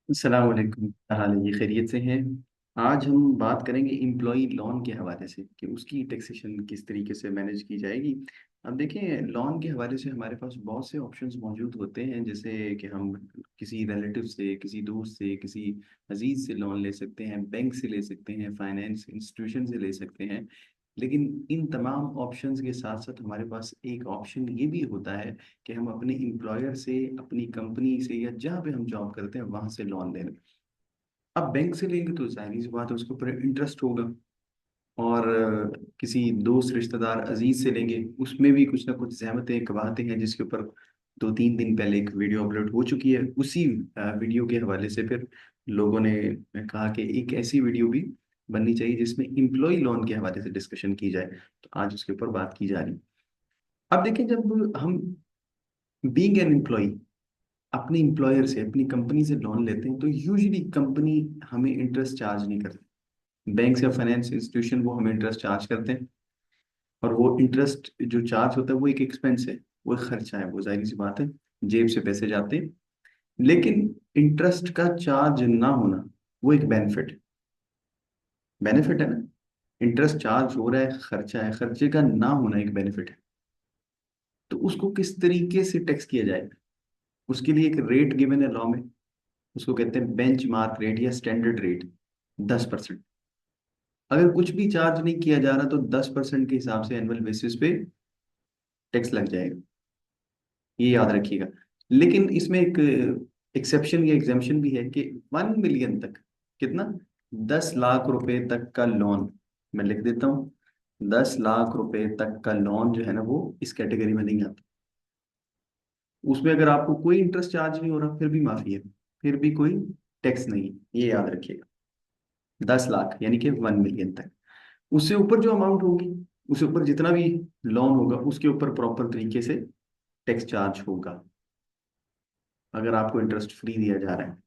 अस्सलाम वालेकुम, क्या हाल है? ये खैरियत से हैं? आज हम बात करेंगे एम्प्लॉय लोन के हवाले से कि उसकी टैक्सेशन किस तरीके से मैनेज की जाएगी। अब देखें, लोन के हवाले से हमारे पास बहुत से ऑप्शंस मौजूद होते हैं, जैसे कि हम किसी रिलेटिव से, किसी दोस्त से, किसी अजीज से लोन ले सकते हैं, बैंक से ले सकते हैं, फाइनेंस इंस्टीट्यूशन से ले सकते हैं। लेकिन इन तमाम ऑप्शंस के साथ साथ हमारे पास एक ऑप्शन ये भी होता है कि हम अपने एम्प्लॉयर से, अपनी कंपनी से या जहाँ पे हम जॉब करते हैं वहां से लोन ले लें। अब बैंक से लेंगे तो जाहिर सी बात है उसके ऊपर इंटरेस्ट होगा। और किसी दोस्त, रिश्तेदार, अजीज से लेंगे उसमें भी कुछ ना कुछ जहमतें, कबाहतें हैं, जिसके ऊपर 2-3 दिन पहले एक वीडियो अपलोड हो चुकी है। उसी वीडियो के हवाले से फिर लोगों ने कहा कि एक ऐसी वीडियो भी बननी चाहिए जिसमें एम्प्लॉय लोन के हवाले से डिस्कशन की जाए। तो आज उसके ऊपर बात की जा रही है। अब देखें, जब हम बीइंग एन एम्प्लॉय अपने एम्प्लॉयर से, अपनी कंपनी से लोन लेते हैं तो यूजुअली कंपनी हमें इंटरेस्ट चार्ज नहीं करती। बैंक या फाइनेंस इंस्टीट्यूशन वो हमें इंटरेस्ट चार्ज करते हैं। और वो इंटरेस्ट जो चार्ज होता है वो एक एक्सपेंस है, वो एक खर्चा है, वो जाहिर सी बात है, जेब से पैसे जाते हैं। लेकिन इंटरेस्ट का चार्ज ना होना वो एक बेनिफिट है। बेनिफिट है ना? इंटरेस्ट चार्ज हो रहा है, खर्चा है, खर्चे का ना होना एक बेनिफिट है। तो उसको किस तरीके से टैक्स किया जाए? उसके लिए एक रेट गिवन है लॉ में। उसको कहते हैं बेंच मार्क रेट या स्टैंडर्ड रेट, 10%। अगर कुछ भी चार्ज नहीं किया जा रहा तो 10% के हिसाब से एनुअल बेसिस पे टैक्स लग जाएगा। ये याद रखिएगा। लेकिन इसमें एक एक्सेप्शन या एग्जाम्पशन भी है कि 1 मिलियन तक, कितना, 10 लाख रुपए तक का लोन, मैं लिख देता हूँ, 10 लाख रुपए तक का लोन जो है ना वो इस कैटेगरी में नहीं आता। उसमें अगर आपको कोई इंटरेस्ट चार्ज नहीं हो रहा फिर भी माफी है, फिर भी कोई टैक्स नहीं है। ये याद रखिएगा। 10 लाख यानी कि 1 मिलियन तक। उससे ऊपर जो अमाउंट होगी, उससे ऊपर जितना भी लोन होगा उसके ऊपर प्रॉपर तरीके से टैक्स चार्ज होगा। अगर आपको इंटरेस्ट फ्री दिया जा रहा है,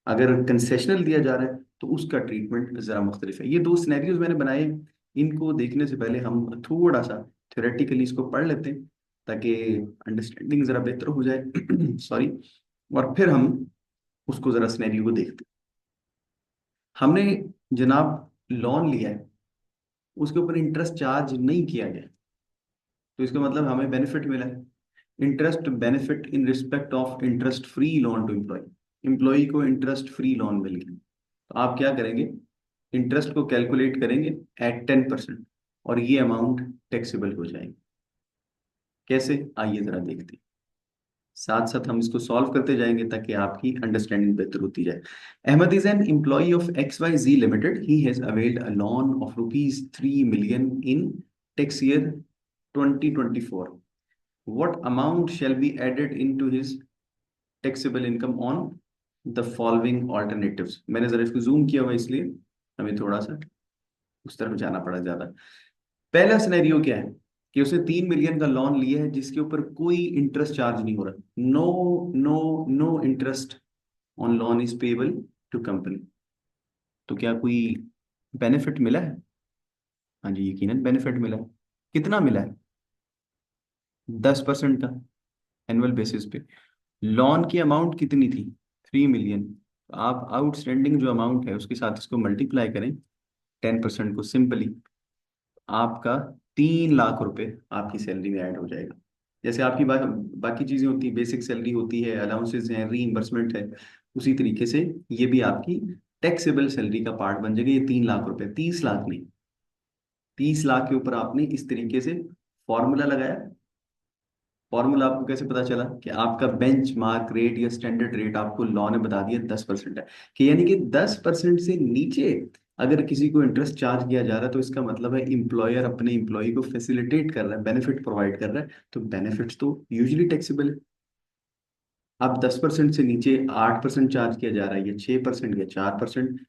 अगर कंसेशनल दिया जा रहा है, तो उसका ट्रीटमेंट जरा मुख्तलिफ है। ये दो सिनेरियोज मैंने बनाए हैं। इनको देखने से पहले हम थोड़ा सा थ्योरेटिकली इसको पढ़ लेते हैं ताकि अंडरस्टैंडिंग जरा बेहतर हो जाए सॉरी। और फिर हम उसको जरा सिनेरियो को देखते हैं। हमने जनाब लोन लिया है, उसके ऊपर इंटरेस्ट चार्ज नहीं किया गया, तो इसका मतलब हमें बेनिफिट मिला है। Interest benefit in respect of interest free loan to employ. Employ को इंटरेस्ट फ्री लोन मिल गया। तो आप क्या करेंगे? इंटरेस्ट को कैलकुलेट करेंगे एट 10%, और ये अमाउंट टैक्सेबल हो जाएगी। कैसे, आइए जरा देखते हैं। साथ साथ हम इसको सॉल्व करते जाएंगे ताकि आपकी अंडरस्टैंडिंग बेहतर होती जाए। Ahmad is an employ of XYZ limited. He has availed a loan of ₹3 million in tax year 2024. What amount shall be added into his taxable income on the following alternatives? मैंने जरा इसको जूम किया हुआ है, इसलिए हमें थोड़ा सा उस तरफ जाना पड़ा ज्यादा। पहला सिनेरियो क्या है कि उसने 3 मिलियन का लोन लिया है जिसके ऊपर कोई इंटरेस्ट चार्ज नहीं हो रहा। No, no, no interest on loan is payable to company. तो क्या कोई बेनिफिट मिला है? हाँ जी, यकीनन बेनिफिट मिला है। कितना मिला है? 10% का एनुअल बेसिस पे। लोन की अमाउंट कितनी थी? 3 मिलियन। आप आउटस्टैंडिंग जो अमाउंट है उसके साथ इसको मल्टीप्लाई करें, 10% को सिंपली, आपका 3 लाख रुपए आपकी सैलरी में ऐड हो जाएगा। जैसे आपकी बाकी चीजें होती है, बेसिक सैलरी होती है, अलाउंसेस हैं, रीइंबर्समेंट है, उसी तरीके से ये भी आपकी टैक्सेबल सैलरी का पार्ट बन जाएगा। ये 3 लाख रुपए, 30 लाख नहीं, 30 लाख के ऊपर आपने इस तरीके से फॉर्मूला लगाया। फॉर्मूला आपको कैसे पता चला कि आपका बेंच मार्क रेट या स्टैंडर्ड रेट आपको लॉ ने बता दिया 10% है, कि यानी कि 10% से नीचे अगर किसी को इंटरेस्ट चार्ज किया जा रहा है तो इसका मतलब है इंप्लॉयर अपने इंप्लॉय को फैसिलिटेट कर रहा है, बेनिफिट प्रोवाइड कर रहा है। तो बेनिफिट्स तो यूजुअली टैक्सेबल है। अब 10% से नीचे 8% चार्ज किया जा रहा है, या 6% या 4%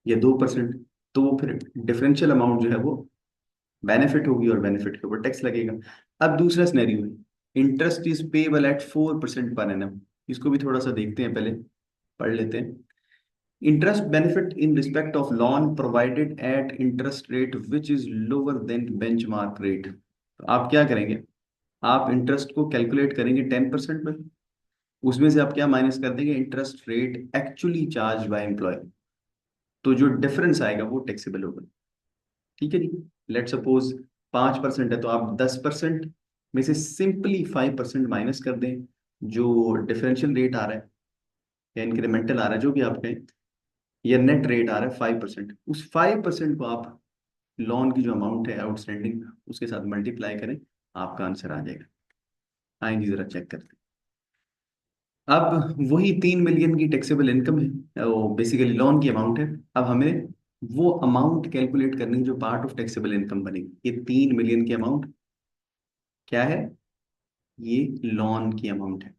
या 2%, तो वो फिर डिफरेंशियल अमाउंट जो है वो बेनिफिट होगी और बेनिफिट के ऊपर टैक्स लगेगा। अब दूसरा सिनेरियो है, interest is payable at 4% per annum. इसको भी थोड़ा सा देखते हैं, पहले पढ़ लेते हैं। Interest benefit in respect of loan provided eight interest rate which is lower than benchmark rate. तो आप क्या करेंगे? आप इंटरेस्ट को कैलकुलेट करेंगे 10% में, उसमें से आप क्या माइनस कर देंगे, interest rate actually charge by employ. तो जो डिफरेंस आएगा वो टैक्सेबल होगा। ठीक है जी। लेट सपोज 5% है, तो आप 10% में से सिंपली 5% माइनस कर दें। जो डिफरेंशियल रेट आ रहा है या इंक्रीमेंटल आ रहा है, जो भी आप कहें, या नेट रेट आ रहा है 5%, उस 5% को आप लोन की जो अमाउंट है आउटस्टैंडिंग उसके साथ मल्टीप्लाई करें, आपका आंसर आ जाएगा। आइए जरा चेक करते हैं। अब वही 3 मिलियन की टैक्सेबल इनकम है, वो बेसिकली लोन की अमाउंट है। अब हमें वो अमाउंट कैलकुलेट करनी है जो पार्ट ऑफ टैक्सेबल इनकम बनेगी। ये 3 मिलियन की अमाउंट क्या है, ये लोन की अमाउंट है।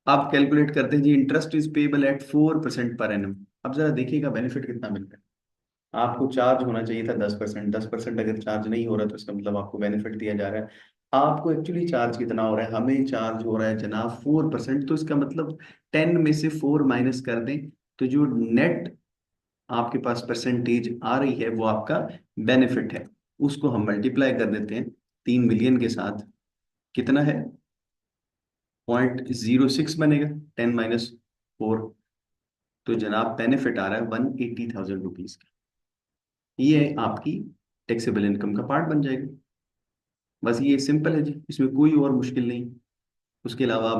अब कैलकुलेट करते हैं जी, interest is payable at 4% per annum. अब जरा देखिएगा बेनिफिट कितना मिलता है। आपको चार्ज होना चाहिए था 10%, 10% अगर चार्ज नहीं हो रहा तो इसका मतलब आपको बेनिफिट दिया जा रहा है। आपको एक्चुअली चार्ज कितना हो रहा है, हमें चार्ज हो रहा है जनाब 4%। तो इसका मतलब 10 में से 4 माइनस कर दें, तो जो नेट आपके पास परसेंटेज आ रही है वो आपका बेनिफिट है। उसको हम मल्टीप्लाई कर देते हैं 3 मिलियन के साथ। कितना है, 0.06 बनेगा। 10 - 4, तो जनाब बेनिफिट आ रहा है 180,000 रुपीज का। ये आपकी टैक्सेबल इनकम का पार्ट बन जाएगा। बस ये सिंपल है जी, इसमें कोई और मुश्किल नहीं। उसके अलावा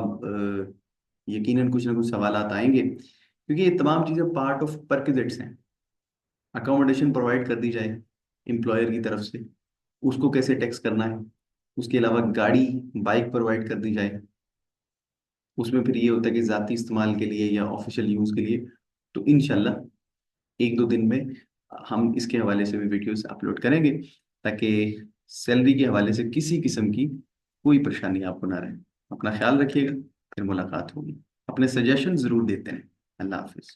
यकीनन कुछ ना कुछ सवालात आएंगे, क्योंकि ये तमाम चीज़ें पार्ट ऑफ परक्विजिट्स हैं। अकोमोडेशन प्रोवाइड कर दी जाए एम्प्लॉयर की तरफ से, उसको कैसे टैक्स करना है। उसके अलावा गाड़ी, बाइक प्रोवाइड कर दी जाए, उसमें फिर ये होता है कि ज़ाती इस्तेमाल के लिए या ऑफिशियल यूज़ के लिए। तो इंशाल्लाह 1-2 दिन में हम इसके हवाले से भी वीडियोस अपलोड करेंगे, ताकि सैलरी के हवाले से किसी किस्म की कोई परेशानी आपको ना रहे। अपना ख्याल रखिएगा, फिर मुलाकात होगी। अपने सजेशन ज़रूर देते हैं। अल्लाह हाफिज़।